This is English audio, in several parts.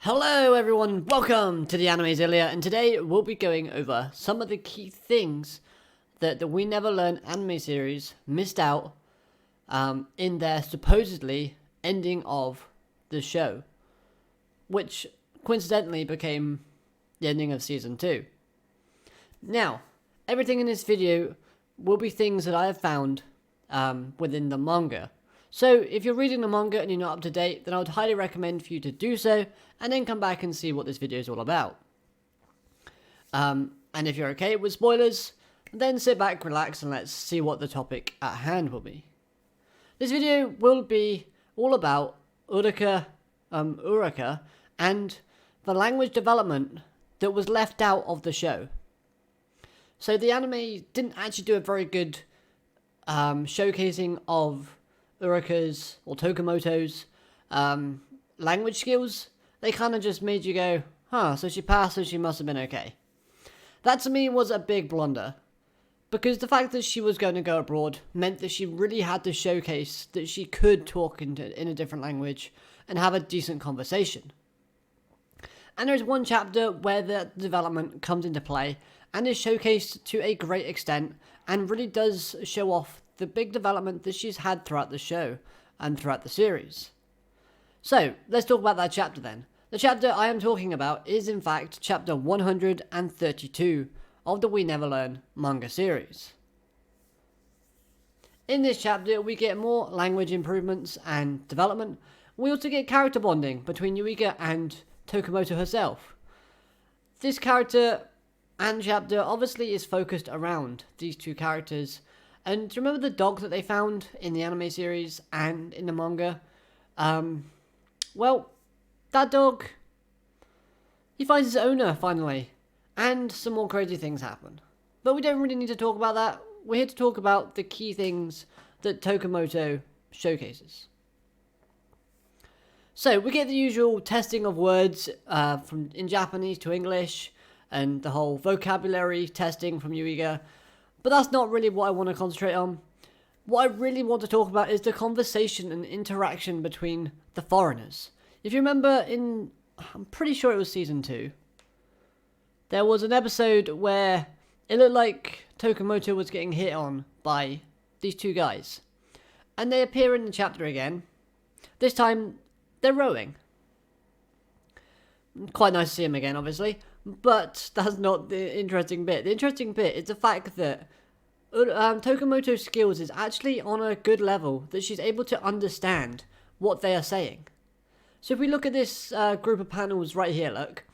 Hello everyone, welcome to the Anime Zillia, and today we'll be going over some of the key things that the We Never Learn anime series missed out in their supposedly ending of the show, which coincidentally became the ending of season 2. Now, everything in this video will be things that I have found within the manga. So if you're reading the manga and you're not up to date, then I would highly recommend for you to do so, and then come back and see what this video is all about. And if you're okay with spoilers, then sit back, relax, and let's see what the topic at hand will be. This video will be all about Uraka and the language development that was left out of the show. So the anime didn't actually do a very good showcasing of Uraka's or Tokumoto's language skills. They kind of just made you go, so she passed, so she must have been okay. That to me was a big blunder, because the fact that she was going to go abroad meant that she really had to showcase that she could talk in a different language and have a decent conversation. And there's one chapter where the development comes into play and is showcased to a great extent and really does show off the big development that she's had throughout the show and throughout the series. So, let's talk about that chapter then. The chapter I am talking about is in fact chapter 132 of the We Never Learn manga series. In this chapter, we get more language improvements and development. We also get character bonding between Yuiga and Tokumoto herself. This character and chapter obviously is focused around these two characters. And do you remember the dog that they found in the anime series and in the manga? Well, that dog, he finds his owner finally, and some more crazy things happen. But we don't really need to talk about that. We're here to talk about the key things that Tokumoto showcases. So, we get the usual testing of words from in Japanese to English, and the whole vocabulary testing from Yuiga. But that's not really what I want to concentrate on. What I really want to talk about is the conversation and interaction between the foreigners. If you remember I'm pretty sure it was season 2, there was an episode where it looked like Tokumoto was getting hit on by these two guys. And they appear in the chapter again. This time, they're rowing. Quite nice to see him again, obviously. But that's not the interesting bit. The interesting bit is the fact that Tokumoto's skills is actually on a good level, that she's able to understand what they are saying. So if we look at this group of panels right here, look.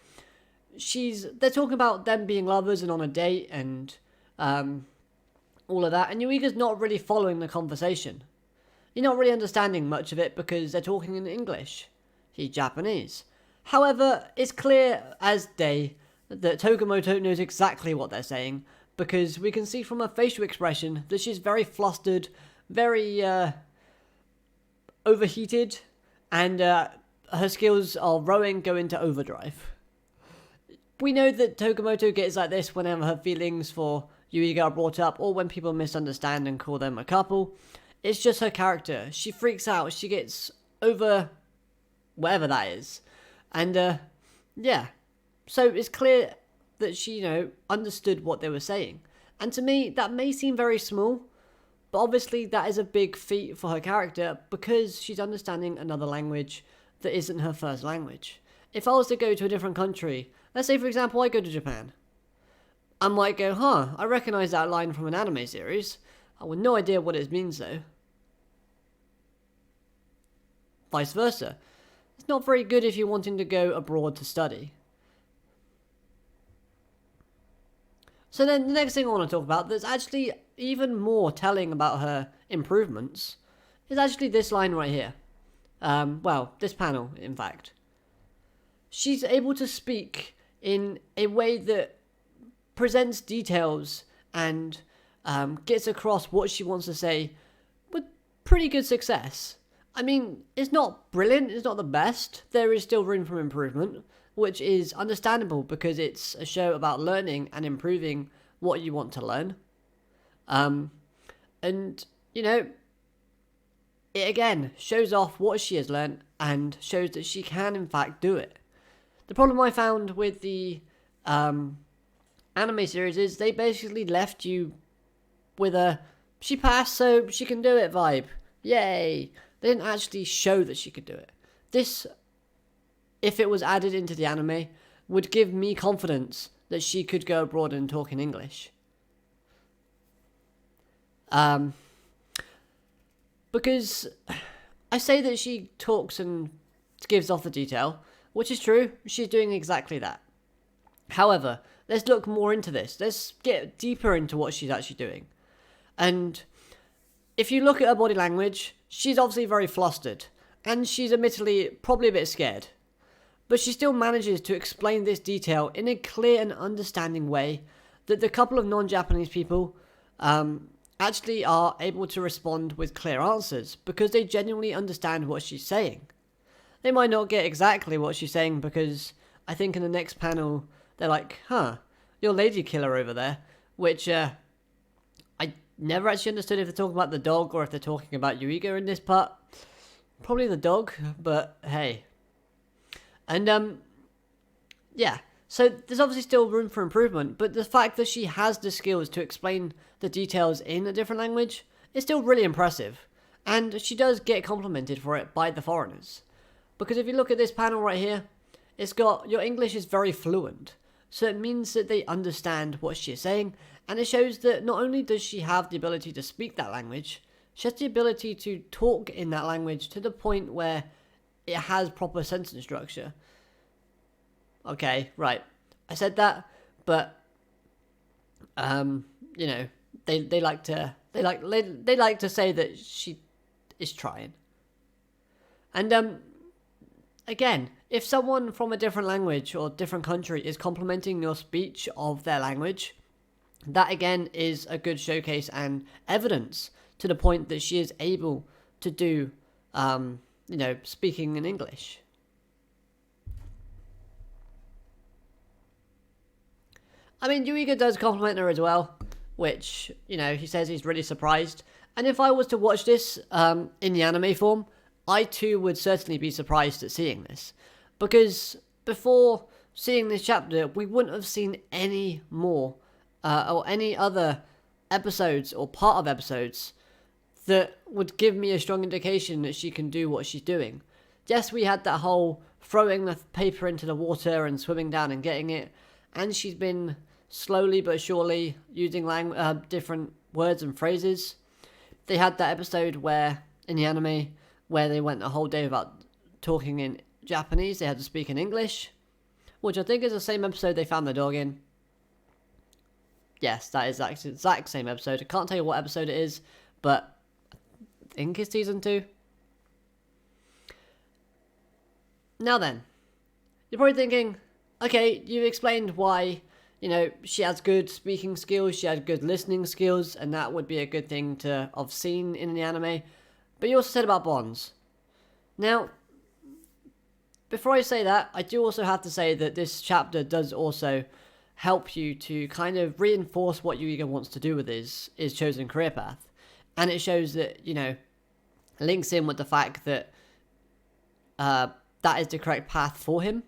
They're talking about them being lovers and on a date and all of that. And Yuiga's not really following the conversation. You're not really understanding much of it because they're talking in English. She's Japanese. However, it's clear as day that Tokumoto knows exactly what they're saying, because we can see from her facial expression that she's very flustered, very overheated, and her skills of rowing go into overdrive. We know that Tokumoto gets like this whenever her feelings for Yuiga are brought up, or when people misunderstand and call them a couple. It's just her character. She freaks out, she gets over whatever that is. And, yeah. So it's clear that she, understood what they were saying. And to me, that may seem very small, but obviously that is a big feat for her character because she's understanding another language that isn't her first language. If I was to go to a different country, let's say for example I go to Japan, I might go, I recognise that line from an anime series. I have no idea what it means though. Vice versa. It's not very good if you're wanting to go abroad to study. So then the next thing I want to talk about that's actually even more telling about her improvements is actually this line right here. This panel, in fact. She's able to speak in a way that presents details and gets across what she wants to say with pretty good success. I mean, it's not brilliant, it's not the best. There is still room for improvement, which is understandable because it's a show about learning and improving what you want to learn. It again shows off what she has learned and shows that she can in fact do it. The problem I found with the anime series is they basically left you with a she passed so she can do it vibe. Yay! They didn't actually show that she could do it. This, if it was added into the anime, would give me confidence that she could go abroad and talk in English. Because I say that she talks and gives off the detail, which is true. She's doing exactly that. However, let's look more into this. Let's get deeper into what she's actually doing. And if you look at her body language, she's obviously very flustered. And she's admittedly probably a bit scared. But she still manages to explain this detail in a clear and understanding way that the couple of non-Japanese people actually are able to respond with clear answers because they genuinely understand what she's saying. They might not get exactly what she's saying because I think in the next panel they're like, your lady killer over there, which I never actually understood if they're talking about the dog or if they're talking about Yuiga in this part. Probably the dog, but hey. And yeah, so there's obviously still room for improvement, but the fact that she has the skills to explain the details in a different language is still really impressive, and she does get complimented for it by the foreigners. Because if you look at this panel right here, it's got your English is very fluent, so it means that they understand what she's saying, and it shows that not only does she have the ability to speak that language, she has the ability to talk in that language to the point where it has proper sentence structure. Okay, right. I said that, but you know, they like to say that she is trying. And again, if someone from a different language or different country is complimenting your speech of their language, that again is a good showcase and evidence to the point that she is able to do speaking in English. I mean, Yuiga does compliment her as well, which, he says he's really surprised. And if I was to watch this in the anime form, I too would certainly be surprised at seeing this. Because before seeing this chapter, we wouldn't have seen any more or any other episodes or part of episodes that would give me a strong indication that she can do what she's doing. Yes, we had that whole throwing the paper into the water and swimming down and getting it, and she's been slowly but surely using different words and phrases. They had that episode in the anime where they went a whole day without talking in Japanese. They had to speak in English, which I think is the same episode they found the dog in. Yes, that is the exact same episode. I can't tell you what episode it is, but I think it's season 2. Now then, you're probably thinking, okay, you've explained why, she has good speaking skills, she has good listening skills, and that would be a good thing to have seen in the anime. But you also said about bonds. Now, before I say that, I do also have to say that this chapter does also help you to kind of reinforce what Yuiga wants to do with his chosen career path. And it shows that, links in with the fact that that is the correct path for him.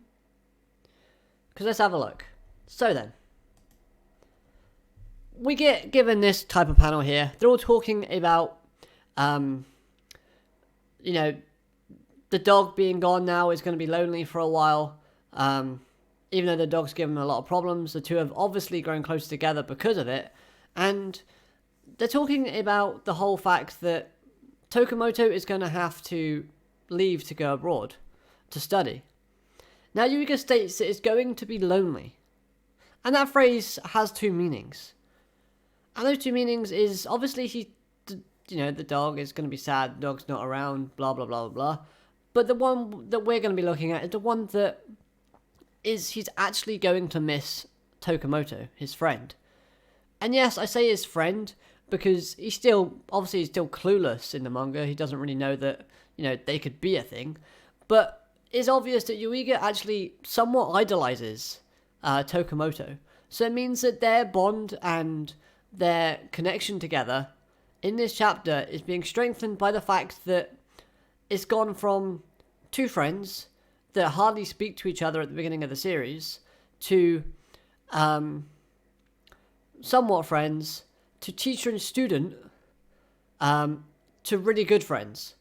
Because let's have a look. So then, we get given this type of panel here. They're all talking about, the dog being gone now is going to be lonely for a while. Even though the dog's given them a lot of problems, the two have obviously grown closer together because of it. And they're talking about the whole fact that Tokumoto is going to have to leave to go abroad to study. Now, Yuiga states that it's going to be lonely. And that phrase has two meanings. And those two meanings is, obviously, the dog is going to be sad, the dog's not around, blah, blah, blah, blah. But the one that we're going to be looking at is the one that he's actually going to miss Tokumoto, his friend. And yes, I say his friend because he's still clueless in the manga. He doesn't really know that, they could be a thing. But it's obvious that Yuiga actually somewhat idolizes Tokumoto. So it means that their bond and their connection together in this chapter is being strengthened by the fact that it's gone from two friends that hardly speak to each other at the beginning of the series to somewhat friends to teacher and student to really good friends.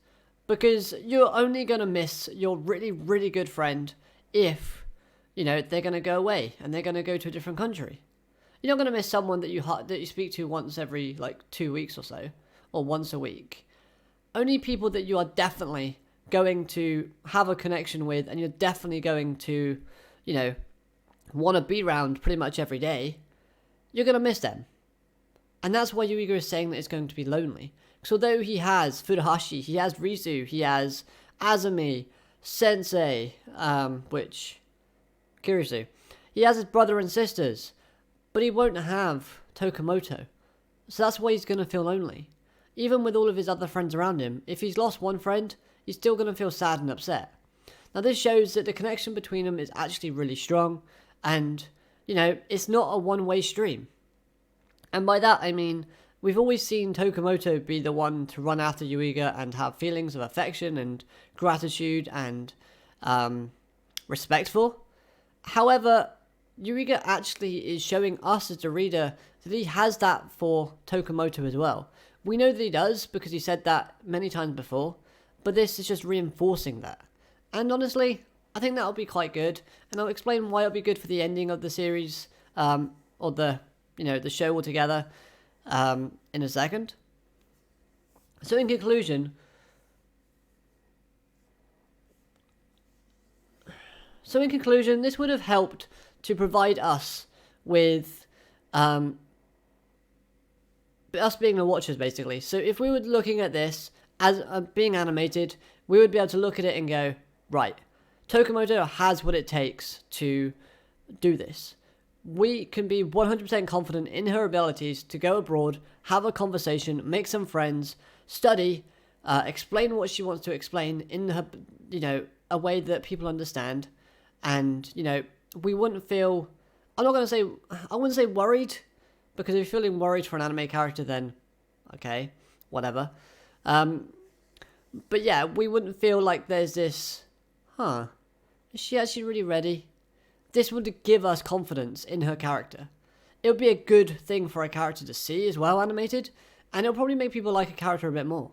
Because you're only going to miss your really, really good friend if, they're going to go away and they're going to go to a different country. You're not going to miss someone that you speak to once every 2 weeks or so, or once a week. Only people that you are definitely going to have a connection with and you're definitely going to, want to be around pretty much every day, you're going to miss them. And that's why Yuiga is saying that it's going to be lonely. Because although he has Furuhashi, he has Rizu, he has Azumi, Sensei, Kirisu. He has his brother and sisters, but he won't have Tokumoto. So that's why he's going to feel lonely. Even with all of his other friends around him, if he's lost one friend, he's still going to feel sad and upset. Now this shows that the connection between them is actually really strong, and, it's not a one-way stream. And by that I mean, we've always seen Tokumoto be the one to run after Yuiga and have feelings of affection and gratitude and respect for. However, Yuiga actually is showing us as the reader that he has that for Tokumoto as well. We know that he does because he said that many times before, but this is just reinforcing that. And honestly, I think that'll be quite good, and I'll explain why it'll be good for the ending of the series, or the show altogether, in a second. So in conclusion, this would have helped to provide us with us being the watchers, basically. So if we were looking at this as being animated, we would be able to look at it and go, right, Tokumoto has what it takes to do this. We can be 100% confident in her abilities to go abroad, have a conversation, make some friends, study, explain what she wants to explain in her, a way that people understand. And, we wouldn't feel, I wouldn't say worried, because if you're feeling worried for an anime character, then, okay, whatever. But yeah, we wouldn't feel like there's this, is she actually really ready? This would give us confidence in her character. It would be a good thing for a character to see as well animated, and it'll probably make people like a character a bit more.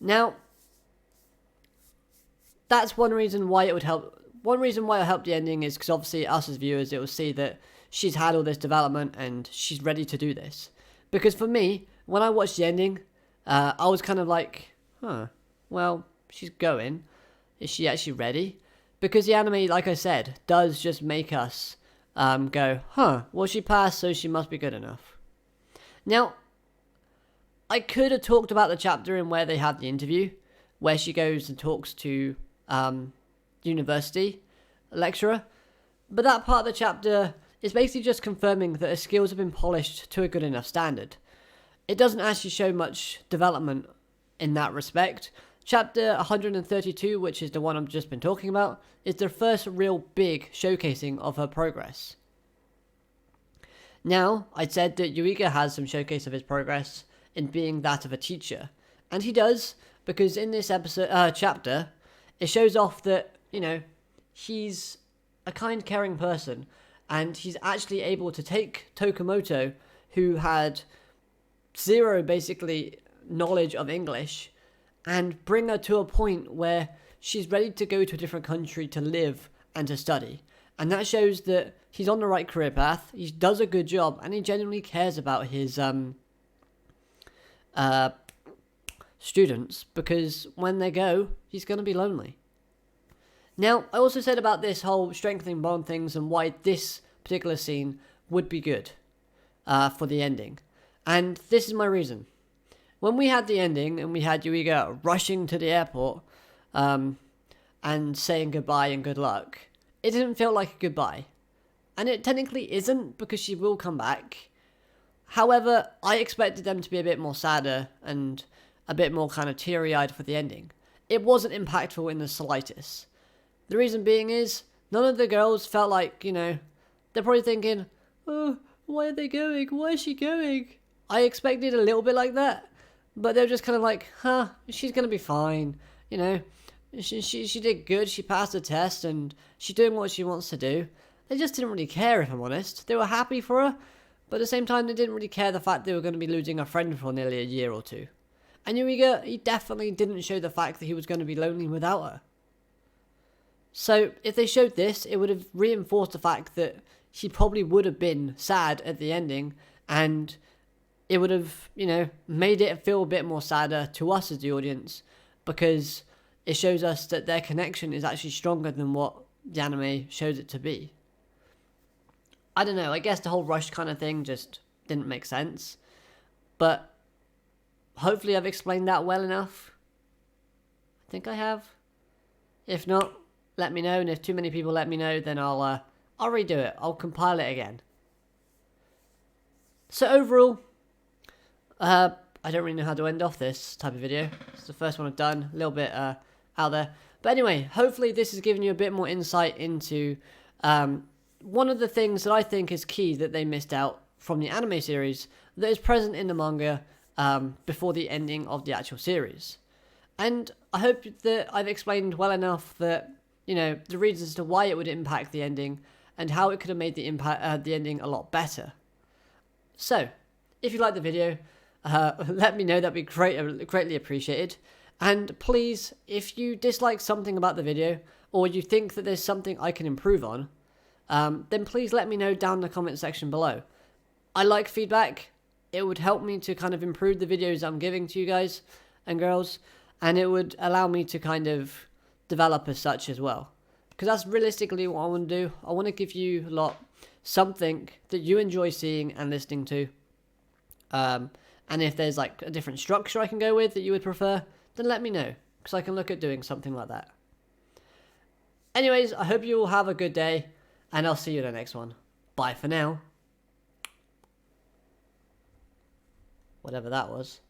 Now, that's one reason why it would help. One reason why it helped the ending is because obviously us as viewers, it will see that she's had all this development and she's ready to do this. Because for me, when I watched the ending, I was kind of like, well, she's going. Is she actually ready? Because the anime, like I said, does just make us go, well, she passed, so she must be good enough. Now, I could have talked about the chapter in where they have the interview, where she goes and talks to university lecturer, but that part of the chapter is basically just confirming that her skills have been polished to a good enough standard. It doesn't actually show much development in that respect. Chapter 132, which is the one I've just been talking about, is the first real big showcasing of her progress. Now, I said that Yuiga has some showcase of his progress in being that of a teacher, and he does, because in this chapter, it shows off that, he's a kind, caring person, and he's actually able to take Tokumoto, who had zero, basically, knowledge of English, and bring her to a point where she's ready to go to a different country to live and to study. And that shows that he's on the right career path, he does a good job, and he genuinely cares about his students, because when they go, he's going to be lonely. Now, I also said about this whole strengthening bond things and why this particular scene would be good for the ending. And this is my reason. When we had the ending and we had Yuiga rushing to the airport and saying goodbye and good luck, it didn't feel like a goodbye. And it technically isn't, because she will come back. However, I expected them to be a bit more sadder and a bit more kind of teary-eyed for the ending. It wasn't impactful in the slightest. The reason being is, none of the girls felt like, they're probably thinking, oh, why are they going? Why is she going? I expected a little bit like that. But they're just kind of like, she's going to be fine, She did good, she passed the test, and she's doing what she wants to do. They just didn't really care, if I'm honest. They were happy for her, but at the same time, they didn't really care the fact they were going to be losing a friend for nearly a year or two. And Yuiga, he definitely didn't show the fact that he was going to be lonely without her. So, if they showed this, it would have reinforced the fact that she probably would have been sad at the ending, and it would have, made it feel a bit more sadder to us as the audience, because it shows us that their connection is actually stronger than what the anime shows it to be. I don't know, I guess the whole rush kind of thing just didn't make sense, but hopefully I've explained that well enough. I think I have. If not, let me know, and if too many people let me know, then I'll redo it. I'll compile it again. So overall, I don't really know how to end off this type of video. It's the first one I've done, a little bit out there. But anyway, hopefully this has given you a bit more insight into one of the things that I think is key that they missed out from the anime series that is present in the manga before the ending of the actual series. And I hope that I've explained well enough that, the reasons as to why it would impact the ending and how it could have made the ending a lot better. So, if you like the video, let me know, that'd be greatly appreciated. And please, if you dislike something about the video, or you think that there's something I can improve on, then please let me know down in the comment section below. I like feedback. It would help me to kind of improve the videos I'm giving to you guys and girls, and it would allow me to kind of develop as such as well. Because that's realistically what I want to do. I want to give you a lot something that you enjoy seeing and listening to. And if there's like a different structure I can go with that you would prefer, then let me know, because I can look at doing something like that. Anyways, I hope you all have a good day, and I'll see you in the next one. Bye for now. Whatever that was.